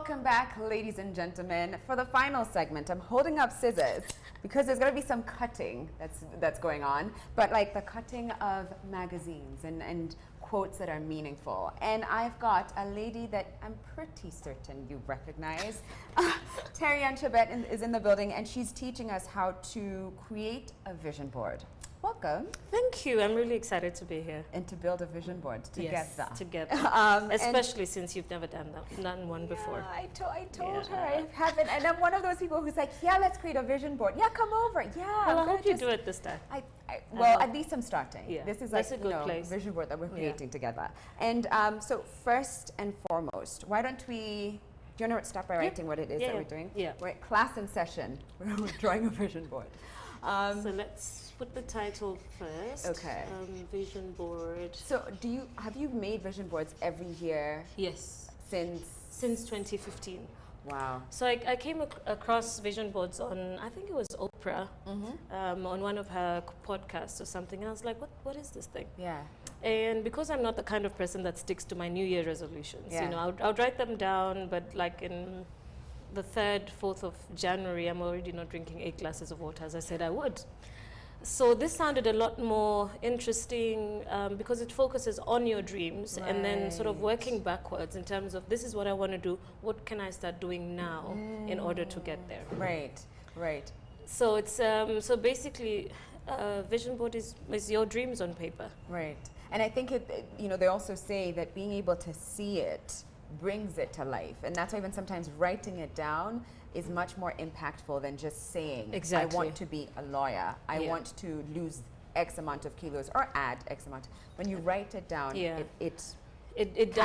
Welcome back, ladies and gentlemen. For the final segment, I'm holding up scissors because there's going to be some cutting that's going on, but like the cutting of magazines and quotes that are meaningful. And I've got a lady that I'm pretty certain you recognize. Terryanne Chebet is in the building, and she's teaching us how to create a vision board. Welcome. Thank you. I'm really excited to be here. And to build a vision board together. Yes, together. Especially since you've never done one before. I told her I haven't. And I'm one of those people who's like, yeah, let's create a vision board. Yeah, come over. Yeah. Well, I hope you do it this time. Well, at least I'm starting. Yeah. This is like a good place. Vision board that we're creating together. And so first and foremost, why don't we... Do you want to start by writing what it is that we're doing? Yeah. We're at class in session. We're drawing a vision board. So let's put the title first. Okay. Vision board. So have you made vision boards every year? Yes. Since 2015. Wow. So I came across vision boards on, I think it was Oprah, on one of her podcasts or something. And I was like, what is this thing? Yeah. And because I'm not the kind of person that sticks to my New Year resolutions, you know, I'll write them down, but like in the 3rd, 4th of January, I'm already not drinking 8 glasses of water as I said I would. So this sounded a lot more interesting because it focuses on your dreams and then sort of working backwards in terms of this is what I want to do, what can I start doing now in order to get there. Right. So it's so basically vision board is your dreams on paper. Right. And I think they also say that being able to see it brings it to life, and that's why even sometimes writing it down is much more impactfl than just saying, exactly, I want to be a lawyer, I want to lose X amount of kilos or add X amount. When you write it down, it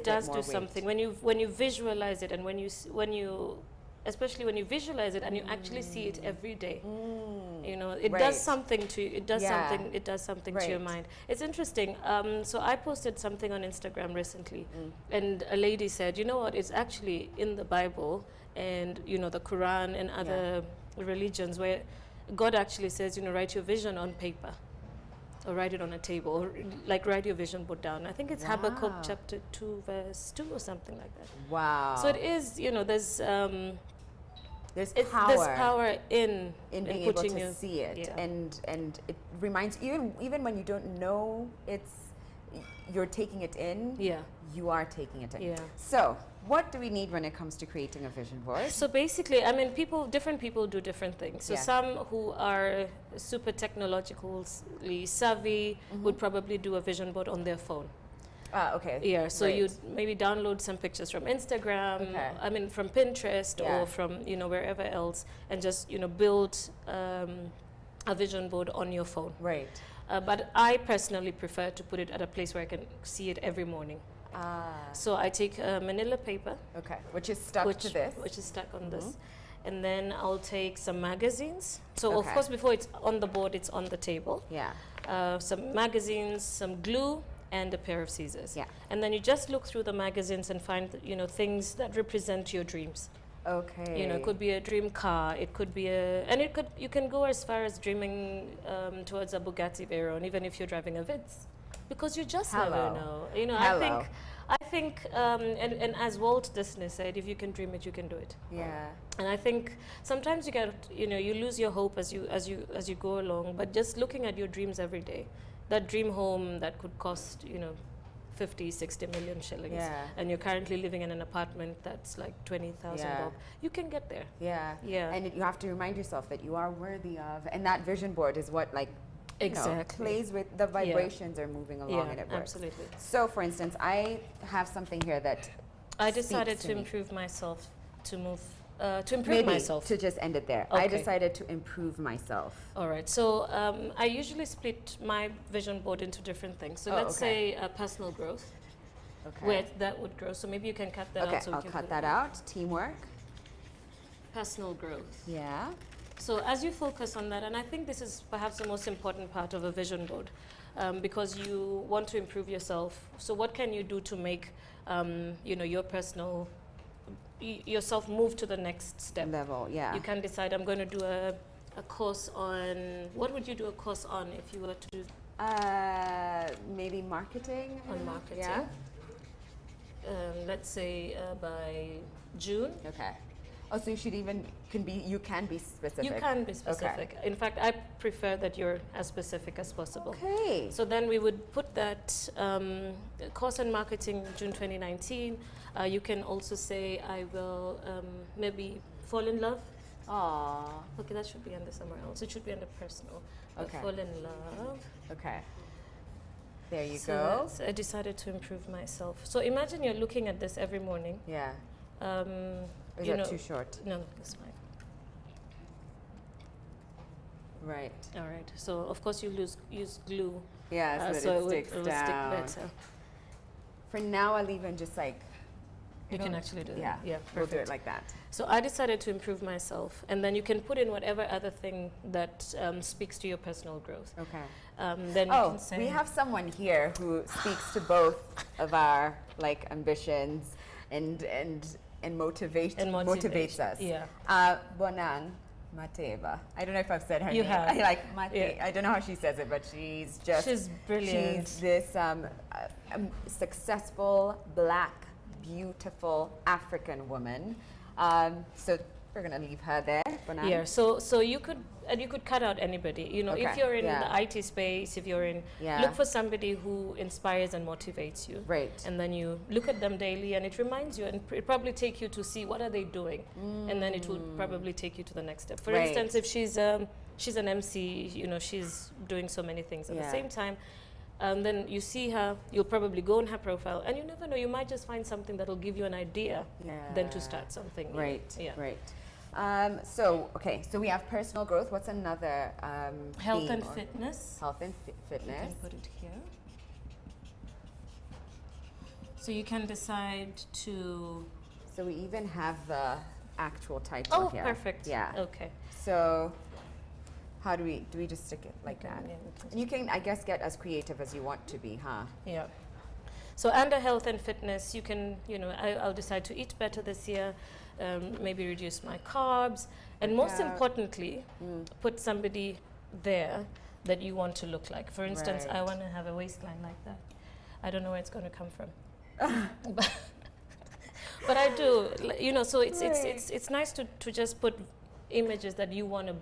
does do something when you visualize it, and when you especially when you visualize it and you actually see it every day. You know, it does something to you. It does something to your mind. It's interesting. So I posted something on Instagram recently, and a lady said, you know what, it's actually in the Bible and, you know, the Quran and other religions where God actually says, you know, write your vision on paper or write it on a table, or like write your vision board down. I think it's Habakkuk chapter 2 verse 2 or something like that. Wow. So it is, you know, there's power in being able to see it, and it reminds even when you don't know you're taking it in. You are taking it in. So what do we need when it comes to creating a vision board? So basically, I mean, different people do different things. So some who are super technologically savvy would probably do a vision board on their phone. Okay. Yeah, so you'd maybe download some pictures from Instagram, I mean from Pinterest or from, you know, wherever else, and just, you know, build a vision board on your phone. Right. But I personally prefer to put it at a place where I can see it every morning. So I take manila paper. Okay, which is stuck to this. Which is stuck on this. And then I'll take some magazines. So of course before it's on the board, it's on the table. Some magazines, some glue, and a pair of scissors. And then you just look through the magazines and find, you know, things that represent your dreams. Okay. You know, it could be a dream car, it could be you can go as far as dreaming towards a Bugatti Veyron, even if you're driving a Vitz, because you just never know. You know, I think, and as Walt Disney said, if you can dream it, you can do it. Yeah. And I think sometimes you lose your hope as you go along, but just looking at your dreams every day, that dream home that could cost, you know, 50, 60 million shillings, and you're currently living in an apartment that's like 20,000 bob, you can get there. And you have to remind yourself that you are worthy of, and that vision board is what, like, plays with the vibrations are moving along, and it works. Absolutely. So for instance, I have something here that I decided to improve myself, to improve myself. To just end it there. I decided to improve myself. All right. So I usually split my vision board into different things. So let's say personal growth, where that would grow. So maybe you can cut that out. So I'll cut that out. Teamwork. Personal growth. Yeah. So as you focus on that, and I think this is perhaps the most important part of a vision board, because you want to improve yourself. So what can you do to make, you know, your personal yourself move to the next step level? You can decide, I'm going to do a course on, what would you do a course on if you were to do? Maybe marketing. On marketing. let's say by June. Okay. Oh, so you can be specific. You can be specific. Okay. In fact, I prefer that you're as specific as possible. Okay. So then we would put that course on marketing June 2019. You can also say, I will maybe fall in love. Aww. Okay, that should be under somewhere else. It should be under personal. Okay. Fall in love. Okay. There you So go. that's- I decided to improve myself. So imagine you're looking at this every morning. Yeah. Is you that know, too short? No, that's fine. Right. All right. So of course you use glue. Yeah, so, so that it sticks will down. stick better. For now, I'll even just like. You can actually do Yeah. that. Yeah, We'll do it perfect. like that. So I decided to improve myself, and then you can put in whatever other thing that speaks to your personal growth. Okay. Then you Oh, can say we have someone here who speaks to both of our like ambitions and motivates motivation. us. Yeah. Bonang Mateva. I don't know if I've said her You name. have. I like Mate. Yeah. I don't know how she says it, but she's brilliant. She's this successful, black, beautiful African woman. So we're gonna leave her there. Bonang. Yeah, so you could cut out anybody. You know, if Okay, you're in yeah. the IT space, if you're in, Yeah. look for somebody who inspires and motivates you. Right. And then you look at them daily, and it reminds you, and it probably take you to see what are they doing, and then it will probably take you to the next step. For Right. instance, if she's an MC, you know, she's doing so many things at the Yeah. same time. And then you see her, you'll probably go on her profile, and you never know, you might just find something that'll give you an idea then to start something new. Right. Yeah. Right. So we have personal growth. What's another Health theme and or- fitness. Health and You fitness. can put it here. So you can decide to. So we even have the actual title Oh, here. perfect. Yeah. Okay. So how do we just stick it like Okay, that? yeah, we can And you can, I guess, get as creative as you want to be, huh? Yeah. So under health and fitness, you can, you know, I'll decide to eat better this year, maybe reduce my carbs, and most Yeah. importantly, put somebody there that you want to look like. For instance, I Right. want to have a waistline like that. I don't know where it's going to come from. But I do, you know, so it's nice to just put images that you want to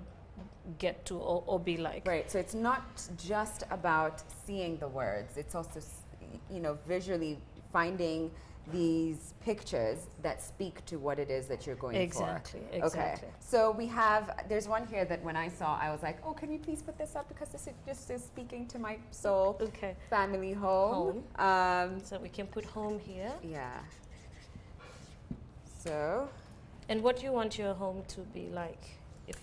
get to or be like. Right. So it's not just about seeing the words. It's also, you know, visually finding these pictures that speak to what it is that you're going Exactly, for. exactly. Okay. So there's one here that when I saw, I was like, oh, can you please put this up, because this is just speaking to my soul. Okay. Family home. So we can put home here. Yeah. So, And what do you want your home to be like? If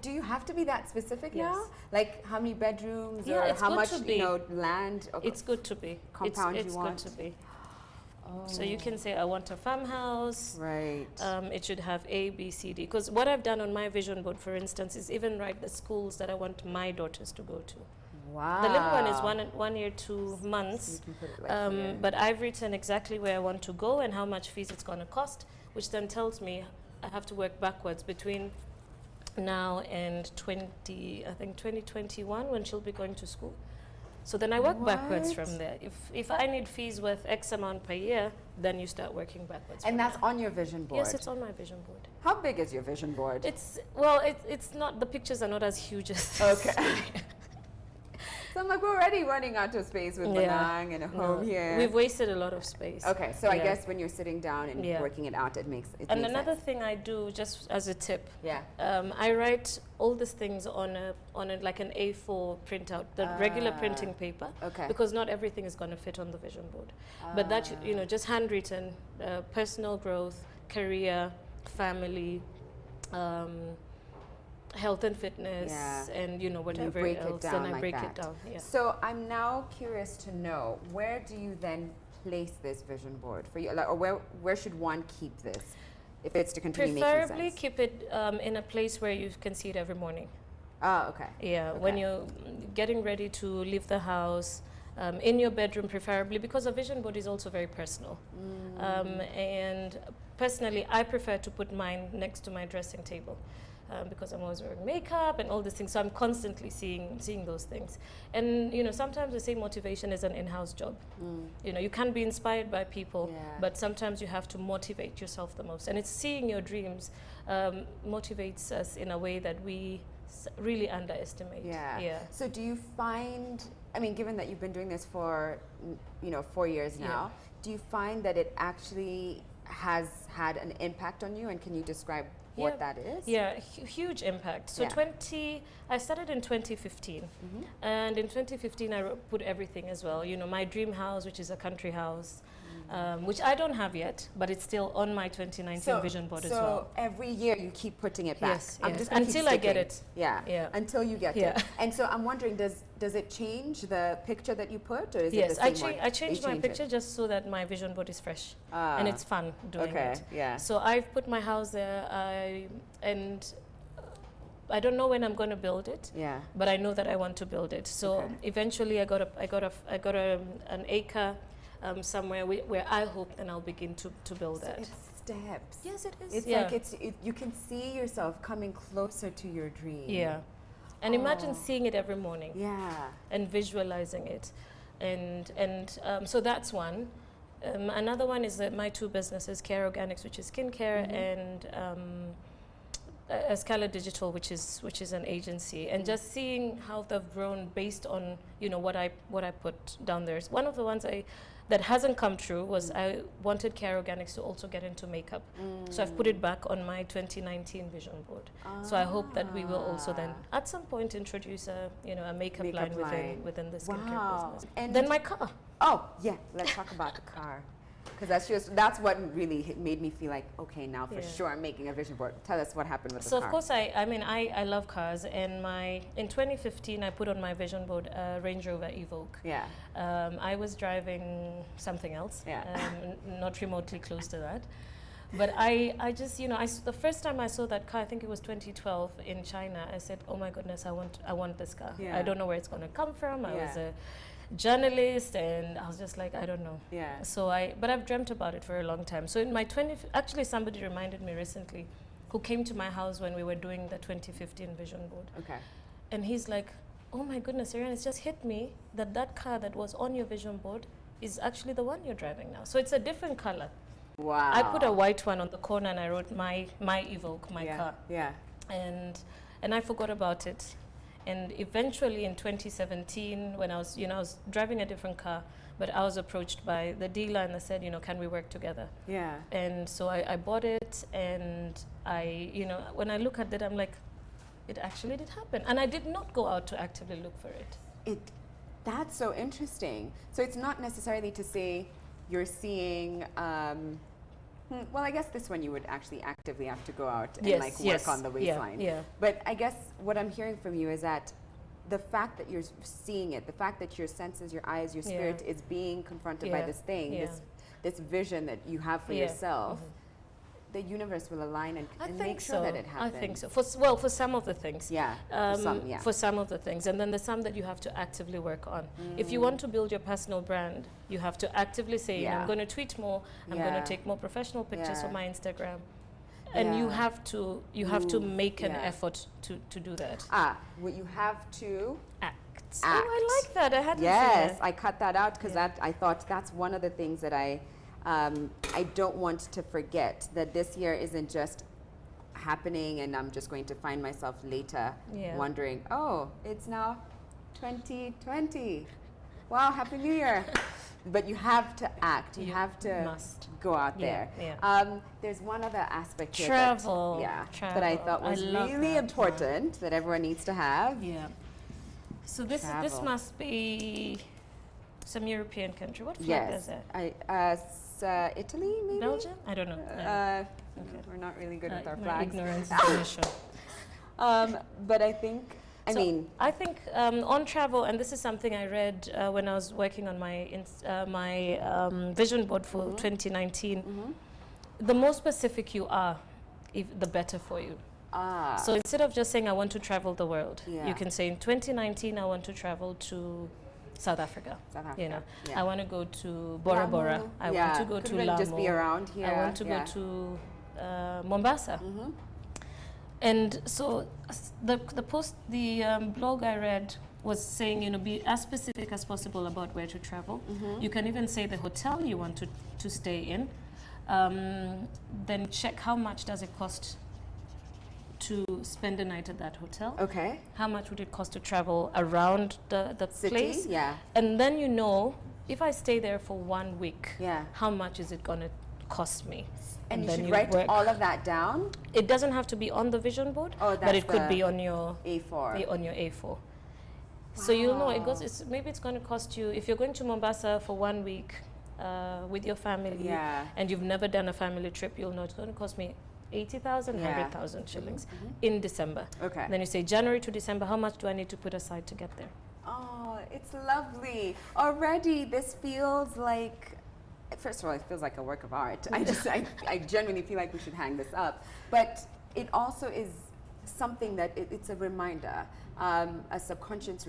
do you have to be that specific Yes. now? Like how many bedrooms Yeah, or it's how good much, to be. you know, land? Or it's good to be. Compound it's you want? good to be. Oh. So you can say, I want a farmhouse. Right. It should have A, B, C, D. Because what I've done on my vision board, for instance, is even write the schools that I want my daughters to go to. Wow. The little one is 1 year, 2 months. You can put it like here. But I've written exactly where I want to go and how much fees it's going to cost, which then tells me I have to work backwards between now and 2021, when she'll be going to school. So then I work backwards What? from there. If I need fees worth X amount per year, then you start working backwards. And from that's there. on your vision board? Yes, it's on my vision board. How big is your vision board? It's not, the pictures are not as huge as this. Okay. So I'm like, we're already running out of space with Benang and a home here. We've wasted a lot of space. Okay, so I Yeah. guess when you're sitting down and Yeah. working it out, it makes it And makes another sense. thing I do, just as a tip, Yeah. I write all these things on a like an A4 printout, the regular printing paper, Okay. because not everything is going to fit on the vision board. But that you know, just handwritten, personal growth, career, family, health and fitness, Yeah. and you know whatever break it else. down Then I like break that. it down. Yeah. So I'm now curious to know, where do you then place this vision board for you? Like, or where should one keep this if it's to continue making Preferably sense? keep it in a place where you can see it every morning. Oh, okay. Yeah, when Okay. you're getting ready to leave the house, in your bedroom preferably, because a vision board is also very personal. And personally, I prefer to put mine next to my dressing table. because I'm always wearing makeup and all these things. So I'm constantly seeing those things. And you know, sometimes I say motivation is an in-house job. You know, you can be inspired by people, but sometimes you have to motivate yourself the most. And it's seeing your dreams motivates us in a way that we really underestimate. Yeah. So do you find, I mean, given that you've been doing this for, 4 years now, do you find that it actually has had an impact on you, and can you describe what that is? Yeah, huge impact. So I started in 2015, and in 2015 I put everything as well. You know, my dream house, which is a country house, which I don't have yet, but it's still on my 2019 vision board as well. So every year you keep putting it back. Yes, until I get it. Yeah. Until you get it. And so I'm wondering, does it change the picture that you put, or is it the same one? I changed my picture just so that my vision board is fresh and it's fun doing it. Yeah. So I've put my house there, and I don't know when I'm going to build it. Yeah. But I know that I want to build it. So eventually I got an acre somewhere where I hope then I'll begin to build that. It's steps. Yes, it is. It's like you can see yourself coming closer to your dream. Yeah. And imagine seeing it every morning. Yeah. And visualizing it. And so that's one. Another one is that my two businesses, Care Organics, which is skincare, and Escala Digital, which is an agency, and just seeing how they've grown based on what I put down there. One of the ones that hasn't come true was I wanted Care Organics to also get into makeup, so I've put it back on my 2019 vision board. So I hope that we will also then at some point introduce a makeup line within the skincare business. And then my car. Oh yeah, let's talk about the car. Because that's what really made me feel like, okay, now for sure I'm making a vision board. Tell us what happened with the car. So of course I love cars, and in 2015 I put on my vision board a Range Rover Evoque. Yeah. I was driving something else. Yeah. Not remotely close to that. But I just, the first time I saw that car, I think it was 2012 in China, I said, oh my goodness, I want this car. Yeah. I don't know where it's going to come from. I was a journalist, and I was just like, I don't know. Yeah. So but I've dreamt about it for a long time. So in my actually somebody reminded me recently, who came to my house when we were doing the 2015 vision board. Okay. And he's like, oh my goodness, Terryanne, it's just hit me that car that was on your vision board is actually the one you're driving now. So it's a different color. Wow. I put a white one on the corner, and I wrote my Evoque, my car. Yeah. And I forgot about it. And eventually in 2017, when I was driving a different car, but I was approached by the dealer, and they said, can we work together? Yeah. And so I bought it, and when I look at it, I'm like, it actually did happen. And I did not go out to actively look for it. That's so interesting. So it's not necessarily to say you're seeing, well, I guess this one you would actually actively have to go out and work on the waistline. Yeah. But I guess what I'm hearing from you is that the fact that you're seeing it, the fact that your senses, your eyes, your spirit is being confronted by this thing, this vision that you have for yourself, the universe will align and make sure that it happens. I think so. For some of the things. Yeah. For some of the things. And then there's some that you have to actively work on. If you want to build your personal brand, you have to actively say, I'm going to tweet more, I'm going to take more professional pictures for my Instagram. And you have to make an effort to do that. Well, you have to act. Oh, I like that. I hadn't seen that. I cut that out because I thought that's one of the things that I don't want to forget, that this year isn't just happening and I'm just going to find myself later wondering, oh, it's now 2020. Wow, Happy New Year. But you have to act. You have to go out there. Yeah. There's one other aspect here travel. That I thought was really important that everyone needs to have. Yeah. So this must be some European country. What flag is it? Italy, maybe? Belgium? I don't know. Okay. We're not really good with our flags. Ignorance is an issue. But I think, I think on travel, and this is something I read when I was working on my vision board for 2019. The more specific you are, the better for you. So instead of just saying I want to travel the world, you can say in 2019 I want to travel to South Africa. I want to go to Bora Bora. I want to go to Lamu. Just be around here. I want to go to Mombasa. And so the blog I read was saying, you know, be as specific as possible about where to travel. You can even say the hotel you want to stay in. Then check how much does it cost to spend a night at that hotel. Okay. How much would it cost to travel around the City? place? Yeah. And then you know, if I stay there for 1 week, Yeah. how much is it going to cost me? And you then should write work. all of that down. It doesn't have to be on the vision board, Oh, but that's it could the be on your A4. on your A4. So you'll know it Wow. goes. Maybe it's going to cost you, if you're going to Mombasa for 1 week with your family, Yeah. and you've never done a family trip, you'll know it's going to cost me 80,000, Yeah. 100,000 shillings in December. Okay. Then you say January to December, how much do I need to put aside to get there? Oh, it's lovely. Already, this feels like, first of all, it feels like a work of art. I genuinely feel like we should hang this up. But it also is something that it's a reminder, a subconscious,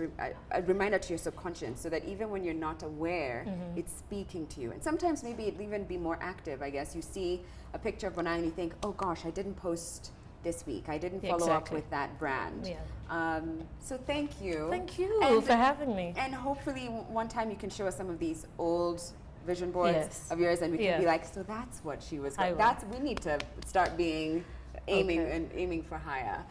a reminder to your subconscious, so that even when you're not aware, it's speaking to you. And sometimes maybe it'll even be more active, I guess. You see a picture of Bonang and you think, oh gosh, I didn't post this week. I didn't follow up Exactly. with that brand. Yeah. So thank you. Thank you And- for having me. And hopefully one time you can show us some of these old vision boards Yes. of yours, and we can Yeah. be like, so that's what she was. I will. We need to start being aiming Okay. and aiming for higher.